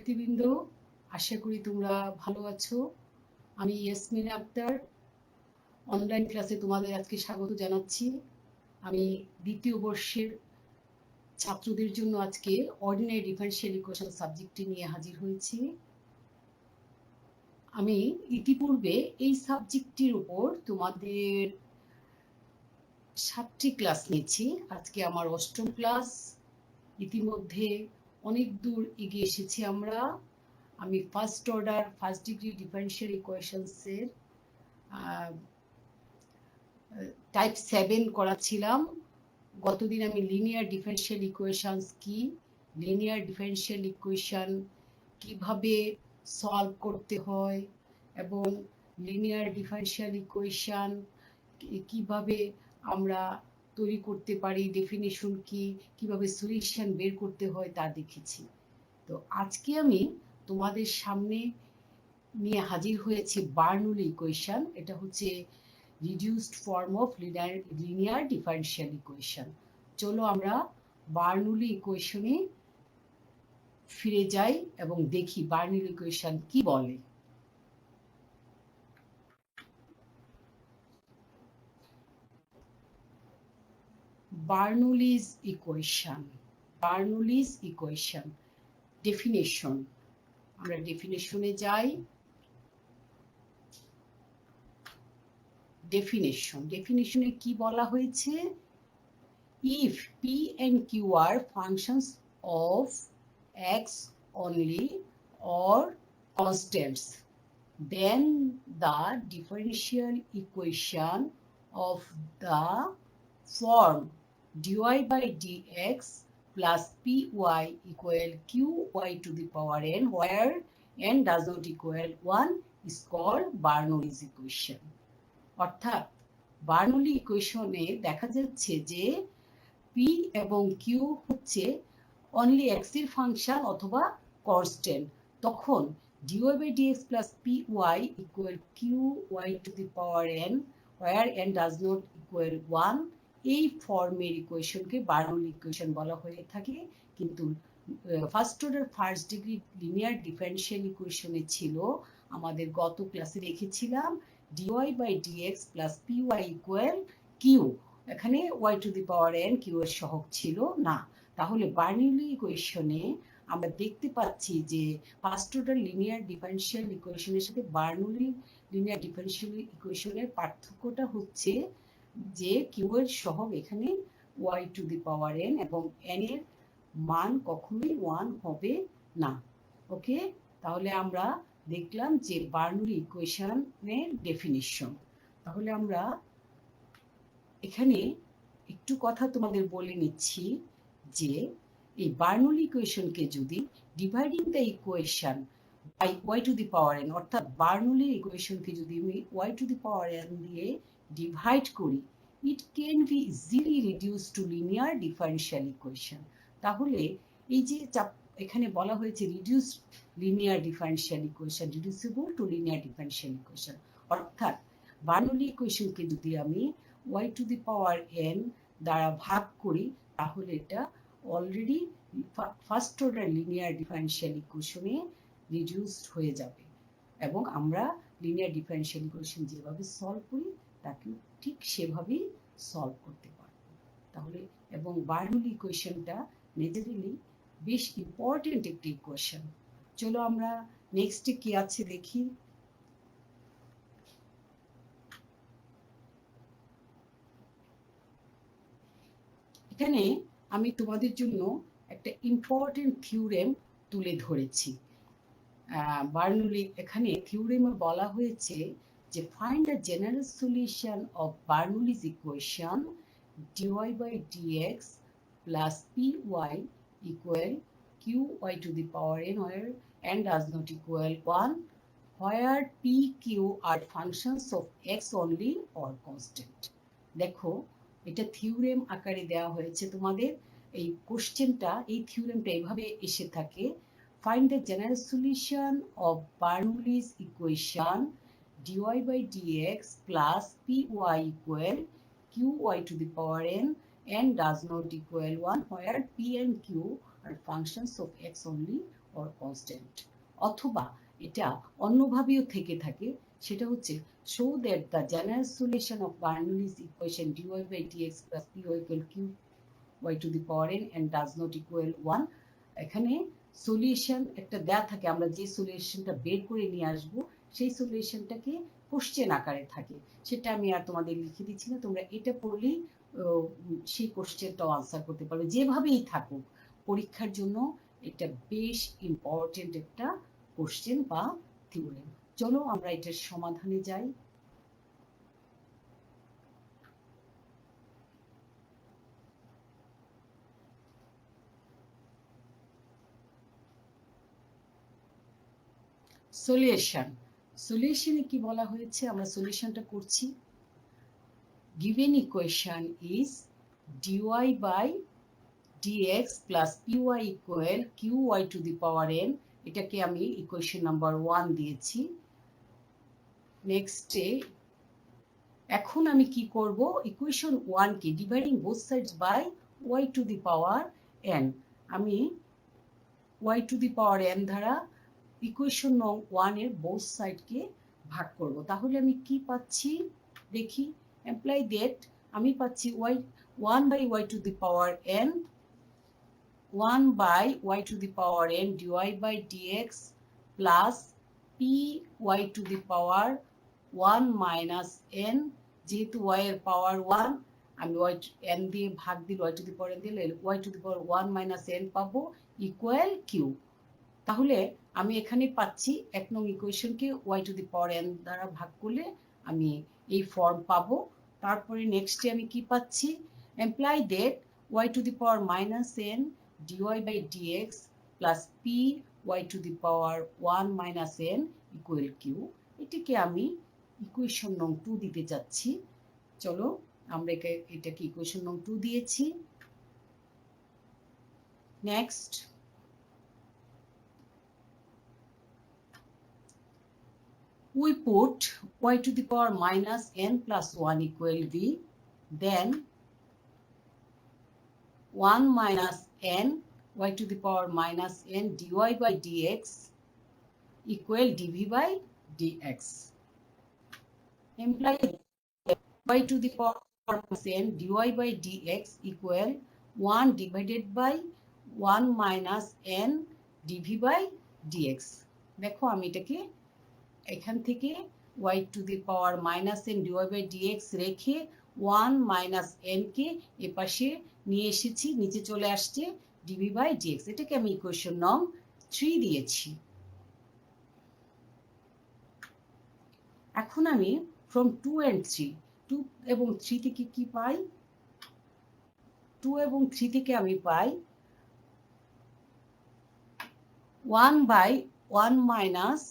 শিক্ষার্থীবৃন্দ, আশা করি তোমরা ভালো আছো। আমি ইয়াসমিন আক্তার অনলাইন ক্লাসে তোমাদের আজকে স্বাগত জানাচ্ছি। আমি দ্বিতীয় বর্ষের ছাত্রদের জন্য আজকে অর্ডিনারি ডিফারেনশিয়াল ইকুয়েশন সাবজেক্টটি নিয়ে হাজির হয়েছি। আমি ইতিপূর্বে এই সাবজেক্টটির উপর তোমাদের 7টি ক্লাস নিয়েছি। আজকে আমার 8ম ক্লাস। ইতিমধ্যে অনেক দূর এগিয়ে এসেছি আমরা। আমি first order first degree differential ইকুয়েশনসের টাইপ 7 করাচ্ছিলাম। গতদিন আমি লিনিয়ার ডিফারেনশিয়াল ইকুয়েশনস কি, লিনিয়ার ডিফারেনশিয়াল ইকুয়েশন কিভাবে সলভ করতে হয় এবং লিনিয়ার ডিফারেনশিয়াল ইকুয়েশন কিভাবে আমরা তৈরি করতে পারি, ডেফিনিশন কি, কিভাবে সলিউশন বের করতে হয় তা দেখেছি। তো আজকে আমি তোমাদের সামনে নিয়ে হাজির হয়েছে বার্নৌলি ইকুয়েশন। এটা হচ্ছে reduced form of linear differential equation. চলো আমরা বার্নৌলি ইকুয়েশনে ফিরে যাই এবং দেখি বার্নৌলি ইকুয়েশন কি বলে। বার্নৌলি's ইকুয়েশন, বার্নৌলি's ইকুয়েশন ডেফিনেশন। আমরা ডেফিনেশনে যাই। ডেফিনেশনে কি বলা হয়েছে? If P and Q are functions of x only or constants, then the differential equation of the form dy by dx plus py equal qy to the power n, where n does not equal 1, is called Bernoulli's equation. অর্থাৎ Bernoulli ইকুয়েশনে দেখা যাচ্ছে যে P এবং Q হচ্ছে only x এর function অথবা constant, তখন dy by dx plus P y equal Q y to the power n, where n does not equal 1, এই ফর্মের ইকুয়েশনকে বার্নৌলি ইকুয়েশন বলা হয়ে থাকে। কিন্তু first order first degree linear differential ইকুয়েশনে ছিল, আমাদের গত ক্লাসে রেখেছিলাম dy by dx plus py equal q, এখানে y to the power n q এর সহগ ছিল না। তাহলে বার্নৌলি ইকুয়েশনে আমরা দেখতে পাচ্ছি যে ফার্স্ট অর্ডার লিনিয়ার ডিফারেনশিয়াল ইকুয়েশনের সাথে বার্নৌলি লিনিয়ার ডিফারেনশিয়াল ইকুয়েশনের পার্থক্যটা হচ্ছে যে q এর সহগ এখানে y to the power n এবং n এর মান কখনোই 1 হবে না। ওকে, তাহলে আমরা দেখলাম যে বার্নৌলি ইকুয়েশনের ডেফিনিশন। তাহলে আমরা এখানে একটু কথা তোমাদের বলে নিচ্ছি যে এই বার্নৌলি ইকুয়েশনকে যদি dividing the equation by Y to the power N, অর্থাৎ বার্নৌলি ইকুয়েশনকে যদি আমি Y to the power N দিয়ে ডিভাইড করি, it can be easily reduce to linear differential equation. তাহলে এই যে এখানে বলা হয়েছে reduce linear differential equation, reducible to linear differential equation, অর্থাৎ বার্নৌলি ইকুয়েশনকে যদি আমি y to the power n দ্বারা ভাগ করি, তাহলে এটা already first order linear differential ইকুয়েশনে রিডিউসড হয়ে যাবে এবং আমরা লিনিয়ার ডিফারেনশিয়াল ইকুয়েশন যেভাবে সলভ করি তাকে ঠিক সেভাবেই সলভ করতে পারব। তাহলে এবং বার্নৌলি ইকুয়েশনটা নেচারালি বেশ ইম্পর্টেন্ট একটি ইকুয়েশন। চলো আমরা নেক্সটে কি আছে দেখি। এখানে আমি তোমাদের জন্য একটা ইম্পর্টেন্ট থিওরেম তুলে ধরেছি। বার্নৌলি এখানে থিওরেমে বলা হয়েছে যে find the general solution of Bernoulli's equation dy by dx plus py equal qy to the power n, where n does not equal 1, where p, q are functions of x only or constant. দেখো, এটা theorem আকারে দেওয়া হয়েছে তোমাদের। এই কোশ্চেনটা, এই থিওরেমটা এইভাবে এসে থাকে: find the general solution of Bernoulli's equation dy by dx plus py equal qy to the power n, n does not equal 1, where p and q are functions of x only or constant, অথবা এটা অন্যভাবেও থেকে থাকে, সেটা হচ্ছে show that the general solution of Bernoulli's equation dy by dx plus py equal q y to the power n and does not equal 1. এখানে solution একটা দেয়া থাকে, আমরা যে সলিউশনটা বের করে নিয়ে আসব সেই সলিউশনটাকে কোশ্চেন আকারে থাকে, সেটা আমি আর তোমাদের লিখে দিচ্ছি না, তোমরা এটা পড়লেই সেই কোশ্চেনটাও আনসার করতে পারবে, যেভাবেই থাকুক পরীক্ষার জন্য এটা বেশ ইম্পর্টেন্ট একটা কোশ্চেন বা থিওরেম। চলো আমরা এটার সমাধানে যাই। সলিউশনে কি বলা হয়েছে, আমরা সলিউশনটা করছি। given equation is dy by dx plus py equal qy to the power n, এটাকে আমি ইকুয়েশন নাম্বার 1 দিয়েছি। নেক্সটে এখন আমি কি করব, ইকুয়েশন 1 কে dividing both sides by y to the power n, আমি y to the power n দ্বারা ইকুয়েশন 1 এর বোথ সাইডকে ভাগ করব। তাহলে আমি কি পাচ্ছি দেখি, এমপ্লাই দ্যাট আমি পাচ্ছি y1 by y to the power n 1 by y to the power n dy by dx plus py to the power 1 minus n, যেহেতু y এর পাওয়ার 1 আমি y n দিয়ে ভাগ দিলে y to the power n দিলে y to the power 1 minus n পাবো equal q। তাহলে আমি এখানে পাচ্ছি এক নং ইকুয়েশনকে y to the power n দ্বারা ভাগ করলে আমি এই ফর্ম পাবো। তারপরে নেক্সটে আমি কি পাচ্ছি, এমপ্লাই that y to the power minus n dy by dx plus py to the power 1 minus n equal q, এটাকে আমি ইকুয়েশন নং 2 দিতে যাচ্ছি। চলো আমরা এটাকে ইকুয়েশন নং 2 দিয়েছি। Next we put y to the power minus n plus 1 equal v, then 1 minus n y to the power minus n dy by dx equal dv by dx, imply y to the power minus n dy by dx equal 1 divided by 1 minus n dv by dx। দেখো আমি এটাকে এখান থেকে y to the power minus n dy by dx রেখে 1 minus n কে এপাশে নিয়ে এসেছি, নিচে চলে আসছে dv by dx, এটাকে আমি ইকুয়েশন নং 3 দিয়েছি। এখন আমি from 2 and 3, 2 এবং 3 থেকে কি পাই, 2 এবং 3 থেকে আমি পাই 1 by 1 minus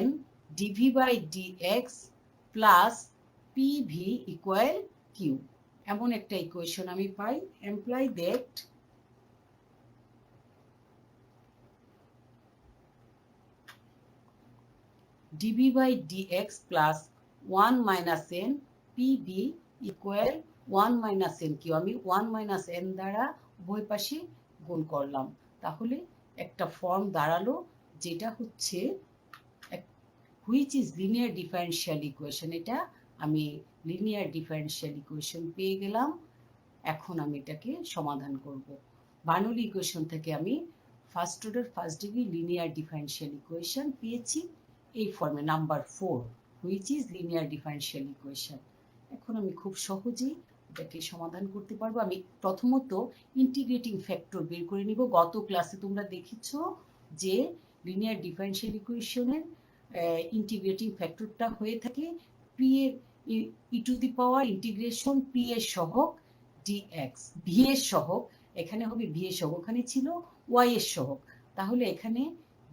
n dv by dx plus pv equal q, এমন একটা ইকুয়েশন আমি পাই। এমপ্লাই that dv by dx plus 1 minus n pv equal 1 minus n q, আমি 1 minus n দ্বারা উভয় পাশে গুণ করলাম, তাহলে একটা ফর্ম দাঁড়ালো যেটা হচ্ছে which is linear differential equation, এটা আমি linear differential equation পেয়ে গেলাম। এখন আমি এটাকে সমাধান করব। বার্নৌলি ইকুয়েশন থেকে আমি first order first degree linear differential equation পেয়েছি এই ফর্মে number 4, which is linear differential equation। এখন আমি খুব সহজেই এটাকে সমাধান করতে পারবো। আমি প্রথমত ইন্টিগ্রেটিং ফ্যাক্টর বের করে নিব। গত ক্লাসে তোমরা দেখেছো যে লিনিয়ার ডিফারেনশিয়াল ইকুয়েশনের ইন্টিগ্রেটিং ফ্যাক্টরটা হয়ে থাকে পি এর E to the power integration P এর সহগ ডিএক্স, ভি এর সহগ এখানে হবে ভি এর সহগ, ওখানে ছিল ওয়াই এর সহগ, তাহলে এখানে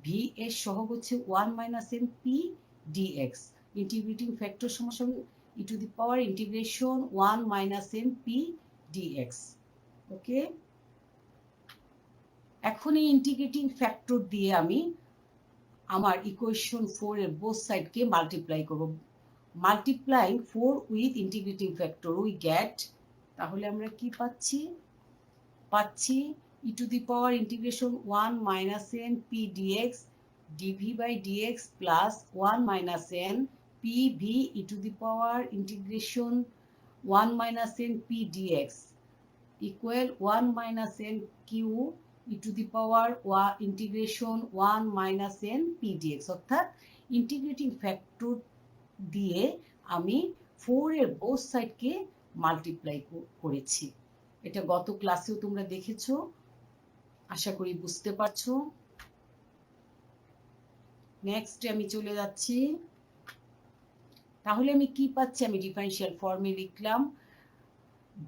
ভি এর সহগ হচ্ছে 1 minus N P dx, integrating factor সমান E to the power integration 1 minus N P dx. Okay, এখন এই ইন্টিগ্রেটিং ফ্যাক্টর দিয়ে আমি আমার ইকুয়েশন 4 এর বোথ সাইডকে মাল্টিপ্লাই করব। Multiplying 4 with integrating factor we get, তাহলে আমরা কি পাচ্ছি, e to the power integration 1 minus n p dx dv by dx plus 1 minus n pv e to the power integration 1 minus n p dx equal 1 minus n q e to the power integration 1 minus n p dx অর্থাৎ integrating factor দিয়ে আমি 4 এর both সাইডকে multiply করেছি। এটা গত ক্লাসেও তোমরা দেখেছো, আশা করি বুঝতে পারছো। নেক্সট আমি চলে যাচ্ছি। তাহলে আমি কি পাচ্ছি? আমি ডিফারেনশিয়াল ফর্মে লিখলাম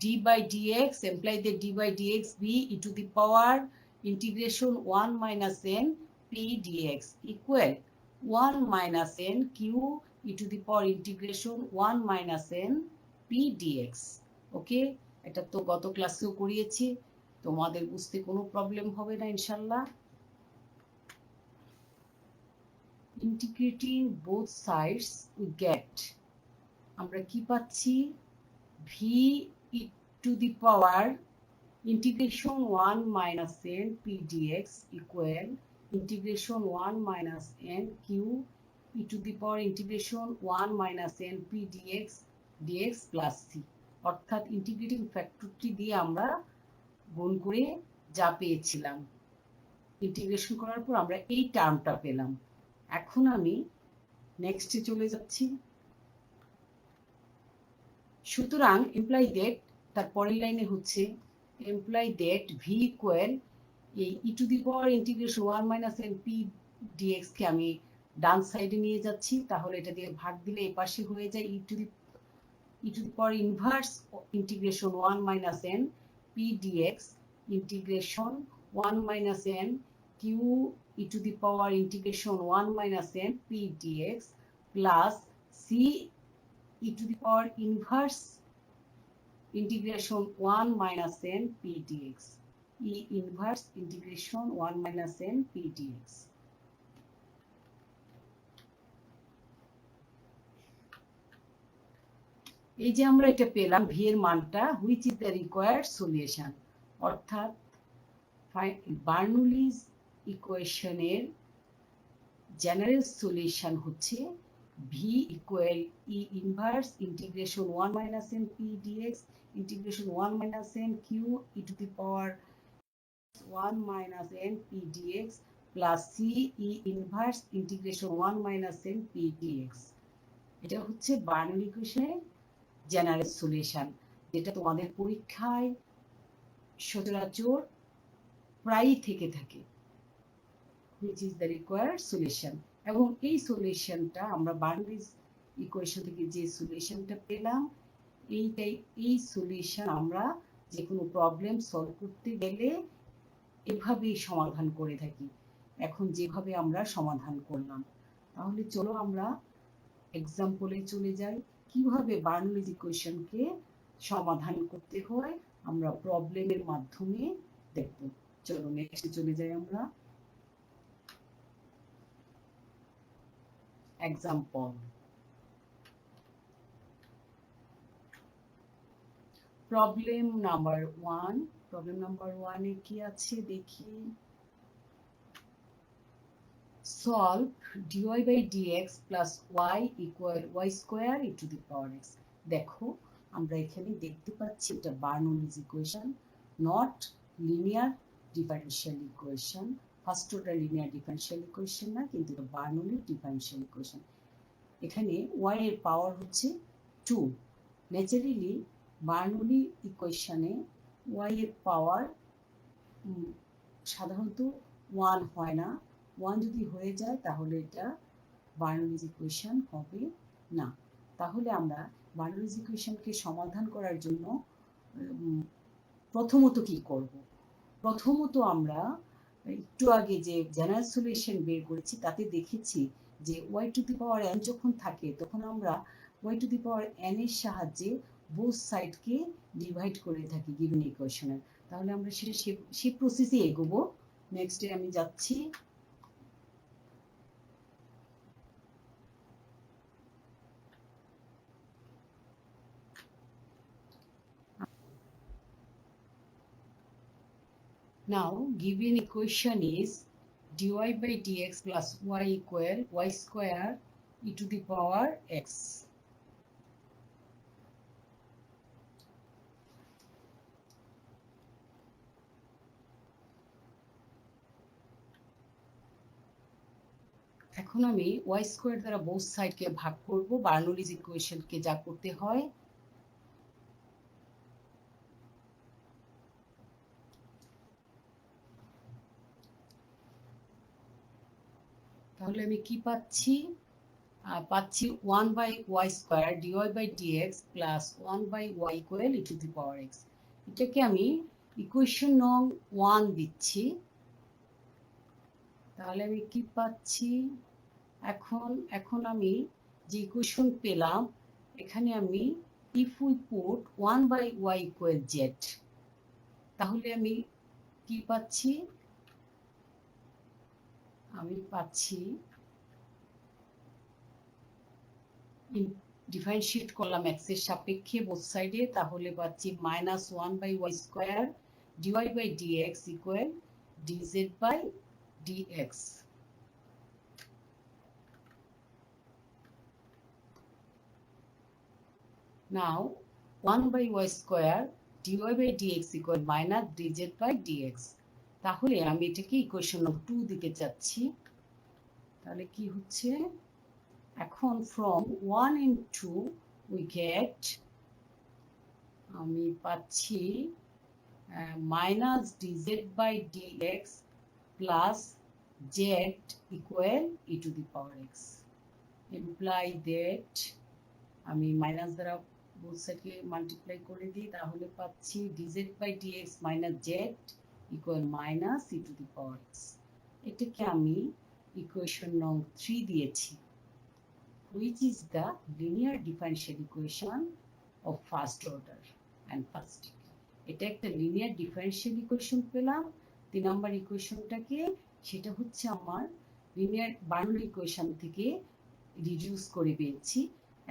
d by dx imply that d by dx be e to the power integration 1 minus n p dx equal 1 minus n q e to the power integration 1 minus n p dx। ওকে, এটা তো গত ক্লাসেও করিয়েছি, তোমাদের বুঝতে কোনো problem হবে না ইনশাআল্লাহ। Integrating both sides we get, আমরা কি পাচ্ছি? v e to the power integration 1 minus n p dx equal integration 1 minus n q e to the power integration 1 minus n p dx plus c। অর্থাৎ integrating ফ্যাক্টরটি দিয়ে আমরা গুণ করে যা পেয়েছিলাম, ইন্টিগ্রেশন করার পর আমরা এই টার্মটা পেলাম। এখন আমি নেক্সটে চলে যাচ্ছি। সুতরাং ইমপ্লাই দ্যাট, তার পরের লাইনে হচ্ছে ইমপ্লাই দ্যাট ভি ইকুয়াল এই E to the power integration 1 minus N P dx কে আমি ডান সাইডে নিয়ে যাচ্ছি, তাহলে এটা দিয়ে ভাগ দিলে এই পাশে হয়ে যায় E to the power inverse integration 1 minus N P dx integration 1 minus N Q E to the power integration 1 minus N P dx plus C e to the power inverse integration 1 minus n p dx, e inverse integration 1 minus n p dx। এই যে আমরা এটা পেলাম v এর মানটা, which is the required solution, অর্থাৎ বার্নৌলিজ ইকুয়েশনের general solution হচ্ছে v equal e inverse integration 1 minus n p dx integration 1 minus n q e to the power 1 minus n p dx plus c e inverse integration 1 minus n p dx। এটা হচ্ছে Bernoulli ইকুয়েশনের general solution, যেটা তোমাদের পরীক্ষায় সচরাচর প্রায়ই থেকে থাকে, which is the required solution। এবং এই সলিউশনটা আমরা বার্নৌলিজ ইকুয়েশন থেকে যে সলিউশনটা পেলাম, এই সলিউশন আমরা যে কোনো প্রবলেম সলভ করতে গেলে এভাবেই সমাধান করে থাকি। এখন যেভাবে আমরা সমাধান করলাম, তাহলে চলো আমরা এক্সাম্পলে চলে যাই কিভাবে বার্নৌলিজ ইকুয়েশনকে সমাধান করতে হয় আমরা প্রবলেমের মাধ্যমে দেখব। চলো নেক্সটে চলে যাই আমরা। Example. Problem number 1. Problem number 1 এ কি আছে দেখি। Solve dy by dx plus y equal y square e to the power x। দেখো আমরা এখানে দেখতে পাচ্ছি এটা Bernoulli's equation, not linear differential equation. First order linear differential equation না, কিন্তু এটা বার্নৌলি ডিফারেনশিয়াল ইকুয়েশন। এখানে y এর পাওয়ার হচ্ছে 2। ন্যাচারালি বার্নৌলি ইকুয়েশনে y এর পাওয়ার সাধারণত 1 হয় না। 1 যদি হয়ে যায় তাহলে এটা বার্নৌলিজ ইকুয়েশন হবে না। তাহলে আমরা বার্নৌলিজ ইকুয়েশনকে সমাধান করার জন্য প্রথমত কি করব? প্রথমত আমরা একটু আগে যে জেনারেল সলিউশন বের করেছি তাতে দেখেছি যে y to the power n যখন থাকে তখন আমরা y to the power n এর সাহায্যে বোথ সাইডকে ডিভাইড করে থাকি গিভেন ইকুয়েশনের। তাহলে আমরা সেটা সেই প্রসেসে এগোবো। নেক্সটে আমি যাচ্ছি। Now given equation is dy by dx plus y equal y square e to the power x. এখন আমি y স্কয়ার দ্বারা বোথ সাইডকে ভাগ করব বার্নৌলিজ ইকুয়েশনকে যা করতে হয়। তাহলে আমি কি পাচ্ছি? পাচ্ছি 1 by y square dy by dx plus 1 by y equal e to the power x। এটাকে আমি ইকুয়েশন নং 1 দিচ্ছি। তাহলে আমি কি পাচ্ছি? এখন আমি যে ইকুয়েশন পেলাম, এখানে আমি if we put 1 by y equal z, তাহলে আমি কি পাচ্ছি? আমি পাচ্ছি ডিফারেন্সিয়েট করলাম x এর সাপেক্ষে বোথ সাইডে, তাহলে পাচ্ছি minus 1 by y square dy by dx equal dz by dx। Now 1 by y square dy by dx equal minus dz by dx। তাহলে আমি এটাকে ইকুয়েশন নং 2 দিতে চাচ্ছি। তাহলে কি হচ্ছে? এখন from 1 and 2 we get, আমি পাচ্ছি minus dz by dx plus z equal e to the power x, imply that আমি মাইনাস দ্বারা বোথ সাইডকে মাল্টিপ্লাই করে দিই, তাহলে পাচ্ছি dz by dx minus z equal minus e to the power x। এটাকে আমি ইকুয়েশন নং 3 দিয়েছি, which is the linear differential equation of first order and first degree। এটা একটা লিনিয়ার ডিফারেনশিয়াল ইকুয়েশন পেলাম। 3 নম্বর ইকুয়েশনটাকে, সেটা হচ্ছে আমার লিনিয়ার বার্নৌলি ইকুয়েশন থেকে রিডিউস করে পেয়েছি।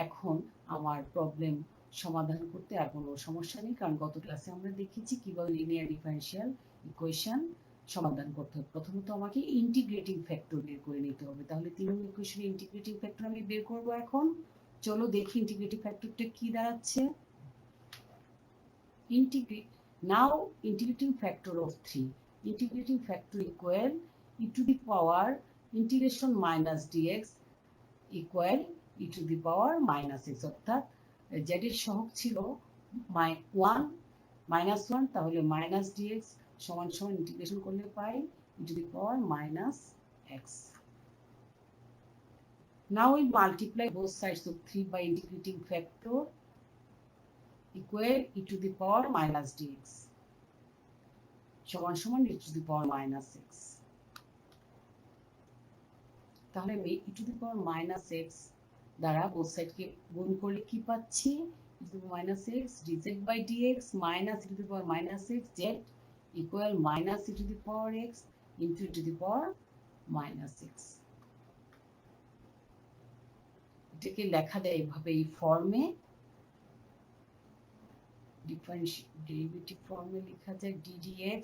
এখন আমার প্রবলেম সমাধান করতে আর কোনো সমস্যা নেই, কারণ গত ক্লাসে আমরা দেখেছি কিভাবে লিনিয়ার ডিফারেনশিয়াল ইকুয়েশন সমাধান করতে হবে। প্রথমত আমাকে ইন্টিগ্রেটিং ফ্যাক্টর বের করে নিতে হবে। তাহলে 3 নম্বর ইকুয়েশনে ইন্টিগ্রেটিং ফ্যাক্টর আমি বের করব। এখন চলো দেখি ইন্টিগ্রেটিং ফ্যাক্টরটা কি দাঁড়াচ্ছে। Now integrating factor of 3, integrating factor equal e to the power integration minus dx equal e to the power minus x, অর্থাৎ z এর সহগ ছিল 1 minus 1, তাহলে minus dx সমান সমান ইন্টিগ্রেশন করলে পাই e to the power minus x। Now we multiply both sides of 3 by integrating factor equal e to the power minus dx সমান সমান e to the power minus x। তাহলে আমি e to the power minus x দ্বারা both সাইডকে গুণ করলে কি পাচ্ছি? e to the power minus x dz by dx minus e to the power minus x z equal minus e to the power x into e to the power minus x। এটাকে লেখা যায় এইভাবে, এই ফর্মে, derivative ফর্মে লেখা যায় ddx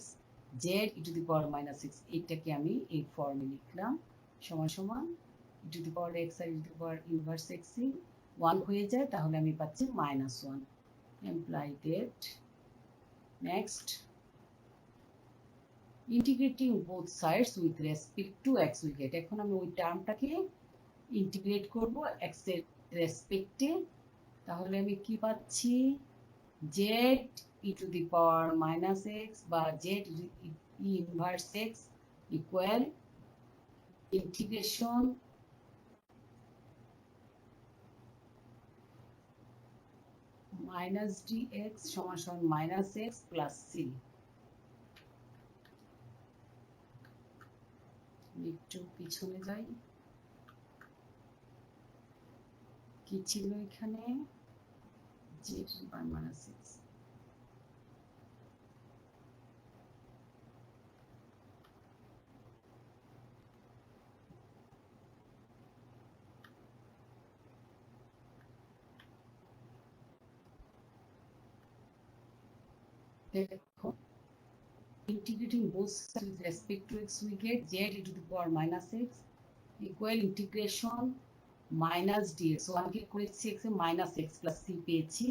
z e to the power minus x। এটাকে আমি এই ফর্মে লিখলাম সমান সমান e to the power x R e to the power inverse x 1 হয়ে যায়, তাহলে আমি পাচ্ছি -1, imply that next integrating both sides with respect to x we get। এখন আমি ওই টার্মটাকে ইন্টিগ্রেট করব x এর রেসপেক্টে, তাহলে আমি কি পাচ্ছি? z e to the power minus x বা z e inverse x equal integration minus dx সমান সমান minus x plus c। একটু পিছনে যাই, কি ছিল এখানে? z to the power minus x, দেখো integrating both sides with respect to x, we get z e to the power minus x equal integration minus dx. 1 কে করেছি x এ minus x plus c পেয়েছি,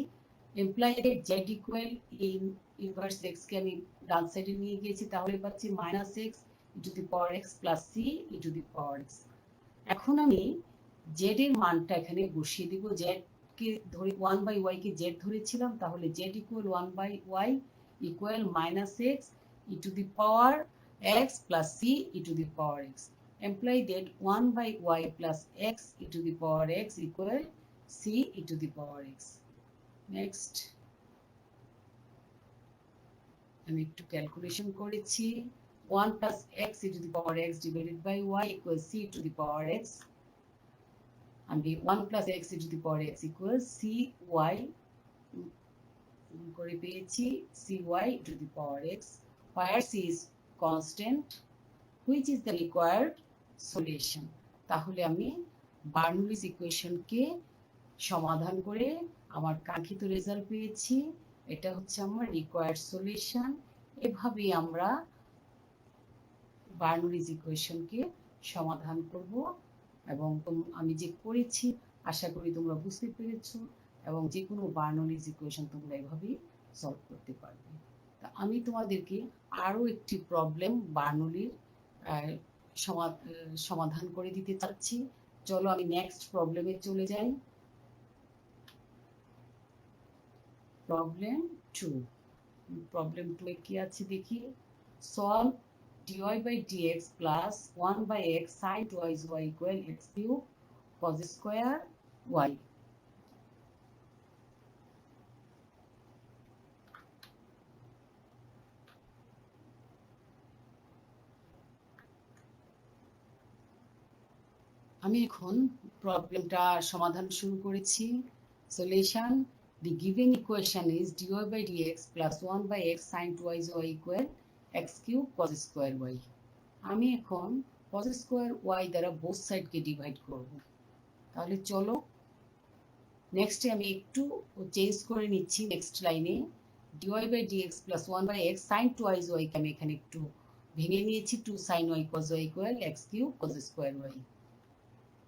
imply that z equal in inverse x কে আমি ডান সাইডে নিয়ে গিয়েছি, তাহলে পাচ্ছি minus x e to the power x plus c e to the power x। এখন আমি z এর মানটা এখানে বসিয়ে দিব। z কে ধরে 1 by y কে z ধরেছিলাম, তাহলে z equal 1 by y equal minus x e to the power x plus c e to the power x, imply that 1 by y plus x e to the power x equal c e to the power x। next আমি একটু calculation করেছি, 1 plus x e to the power x divided by y equals c to the power x, আমি 1 plus x e to the power x equals cy করে পেয়েছি cy to the power x, where c is constant which is the required solution। তাহলে আমি বার্নৌলিস ইকুয়েশনকে সমাধান করে আমার কাঙ্ক্ষিত রেজাল্ট পেয়েছি। এটা হচ্ছে আমার রিকোয়ার্ড সলিউশন। এভাবেই আমরা বার্নৌলিস ইকুয়েশনকে সমাধান করব, এবং আমি যে করেছি আশা করি তোমরা বুঝতে পেরেছো, এবং যে কোনো বার্নৌলিস ইকুয়েশন তোমরা এভাবেই সলভ করতে পারবে। তা আমি তোমাদেরকে আরো একটি প্রবলেম বার্নৌলির সমাধান করে দিতে চাচ্ছি। চলো আমি নেক্সট প্রবলেমে চলে যাই। প্রবলেম 2। প্রবলেম 2 এ কি আছে দেখি। Solve dy by dx plus 1 by x sin 2y equal x cube cos square y। আমি এখন প্রবলেমটা সমাধান শুরু করেছি। Solution, the given equation is dy by dx plus 1 by x sin 2y equal x cube cos square y। আমি এখন cos square y দ্বারা both সাইডকে divide করব। তাহলে চলো নেক্সটে আমি একটু চেঞ্জ করে নিচ্ছি। নেক্সট লাইনে dy by dx plus 1 by x sin 2y কে আমি এখানে একটু ভেঙে নিয়েছি, 2 sin y cos y equal x cube cos square y।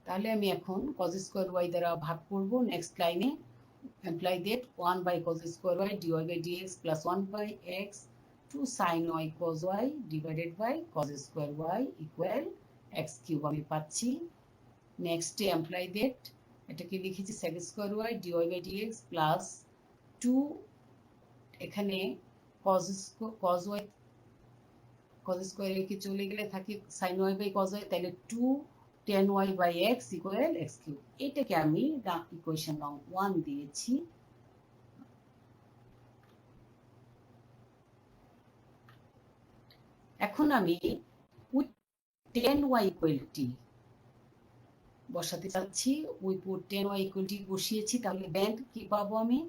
তাহলে আমি এখন cos square y দ্বারা ভাগ করব। নেক্সট লাইনে imply that 1 by cos square y dy by dx plus 1 by x 2 sin y cos y divided by cos square y equal x cube আমি পাচ্ছি। নেক্সটে imply that এটাকে লিখেছি sec square y dy by dx plus 2 এখানে cos square কে চলে গেলে থাকে sin y by cos y, তাহলে 2 tan y by x equal x cube। এটাকে আমি ইকুয়েশন নং 1 দিয়েছি। এখন আমি with tan y equal t বসাতে চাচ্ছি। we put tan y equal t বসিয়েছি, তাহলে দেন কি পাবো আমি,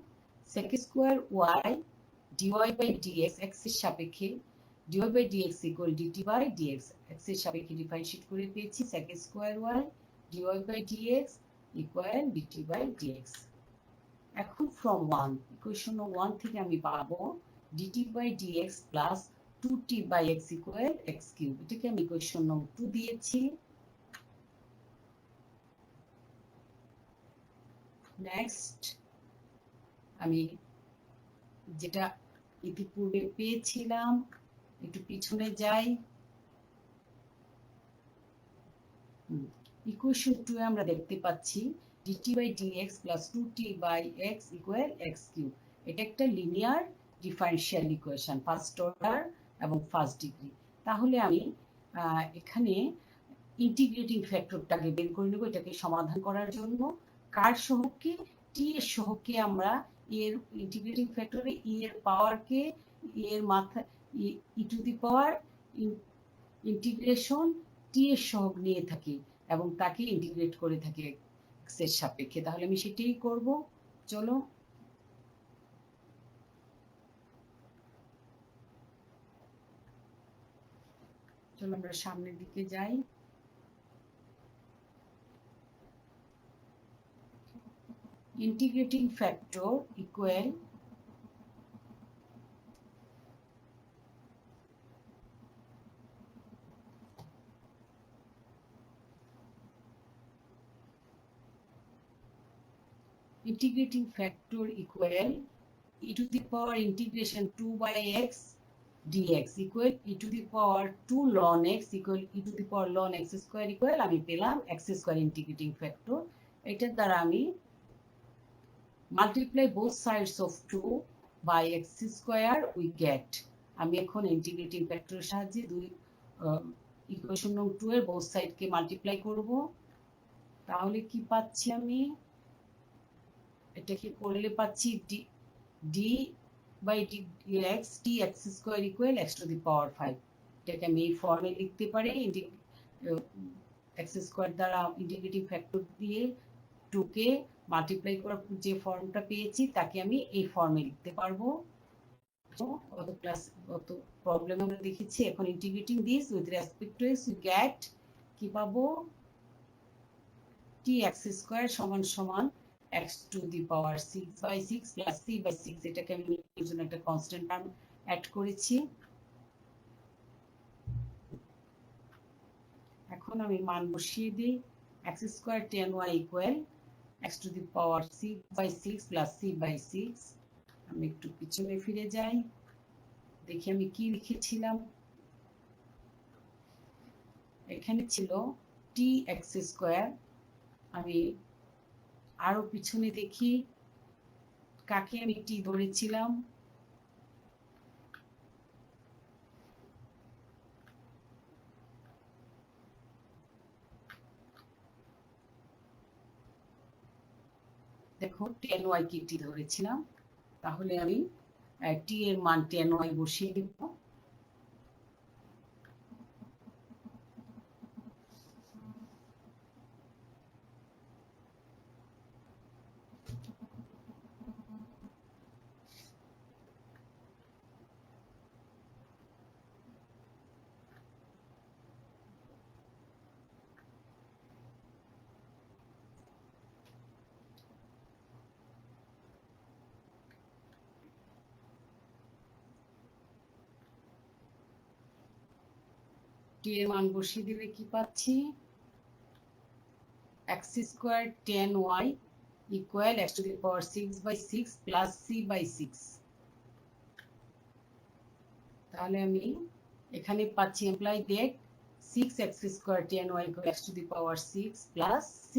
sec square y dy by dx x এর সাপেক্ষে dy by dx equal dt by dx, x এর সাপেক্ষে ডিফারেন্সিয়েট করে পেয়েছি sec square y dy by dx equal dt by dx। এখন from 1 ইকুয়েশন 1 থেকে আমি পাবো dt by dx plus 2t by x equal x cube। এটাকে আমি ইকুয়েশন 2 দিয়েছি। নেক্সট আমি যেটা ইতিপূর্বে পেয়েছিলাম একটু পিছনে যাই। ইকুয়েশন 2 এ আমরা দেখতে পাচ্ছি dt by dx plus 2t by x equal x cube। এটা একটা linear differential equation, first order এবং ফার্স্ট ডিগ্রি। তাহলে আমি এখানে ইন্টিগ্রেটিং ফ্যাক্টরটাকে বের করে নেব এটাকে সমাধান করার জন্য। কার সহগকে, টি এর সহগকে আমরা এর ইন্টিগ্রেটিং ফ্যাক্টরে ই এর পাওয়ারকে এর মাথা ই টু দি পাওয়ার ইন্টিগ্রেশন টি এর সহগ নিয়ে থাকি এবং তাকে ইন্টিগ্রেট করে থাকি x এর সাপেক্ষে। তাহলে আমি সেটাই করব। চলো আমরা সামনের দিকে যাই। Integrating factor equal integrating factor equal e to the power integration 2 by x dx equal e to the power 2 ln x equal e to the power ln x square equal আমি পেলাম x square integrating factor এটার দ্বারা আমি multiply both sides of 2 by x square we get আমি এখন integrating ফ্যাক্টরের সাহায্যে দুই ইকুয়েশন নং 2 এর both side কে মাল্টিপ্লাই করব তাহলে কি পাচ্ছি আমি এটাকে করলে পাচ্ছি d by dx dx square equal x to the power 5 এটাকে আমি এই ফর্মে লিখতে পারি x square দ্বারা ইন্টিগ্রেটিং ফ্যাক্টর দিয়ে 2 কে মাল্টিপ্লাই করার যে ফর্মটা পেয়েছি তাকে আমি এই ফর্মে লিখতে পারবো গত ক্লাস গত প্রবলেম আমরা দেখেছি এখন integrating this with respect to x you get কি পাবো tx square সমান সমান x to the power 6 by 6 plus c by 6 এটাকে আমি এর জন্য একটা কনস্ট্যান্ট টার্ম অ্যাড করেছি এখন আমি মান বসিয়ে দিই x square tan y equal x to the power 6 by 6 plus c by 6 আমি একটু পিছনে ফিরে যাই দেখি আমি কি লিখেছিলাম এখানে ছিল tx square আমি আরো পিছনে দেখি কাকে আমি টি ধরেছিলাম দেখো tan y কে টি ধরেছিলাম তাহলে আমি টি এর মান tan y বসিয়ে দেব টি এর মান বসিয়ে দিলে কি পাচ্ছি x square tan y equal x to the power 6 by 6 plus c by 6 তাহলে আমি এখানে পাচ্ছি imply that 6x square tan y equal x to the power 6 plus c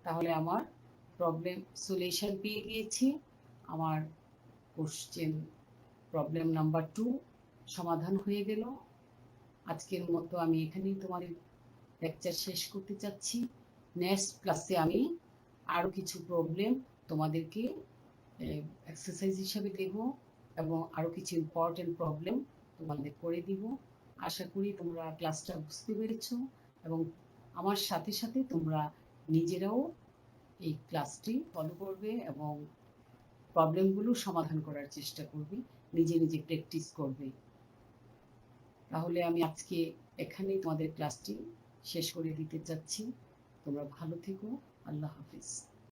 তাহলে আমার প্রবলেম সলিউশন পেয়ে গিয়েছি আমার কোশ্চেন প্রবলেম নাম্বার 2 সমাধান হয়ে গেল আজকের মতো আমি এখানেই তোমাদের লেকচার শেষ করতে চাচ্ছি নেক্সট ক্লাসে আমি আরো কিছু প্রবলেম তোমাদেরকে এক্সারসাইজ হিসেবে দেব এবং আরো কিছু ইম্পর্টেন্ট প্রবলেম তোমাদের করে দিব আশা করি তোমরা ক্লাসটা বুঝতে পেরেছো এবং আমার সাথে সাথে তোমরা নিজেরাও এই ক্লাসটি ফলো করবে এবং প্রবলেমগুলো সমাধান করার চেষ্টা করবে নিজে নিজে প্র্যাকটিস করবে তাহলে আমি আজকে এখানেই তোমাদের ক্লাসটি শেষ করে দিতে চাচ্ছি তোমরা ভালো থেকো আল্লাহ হাফেজ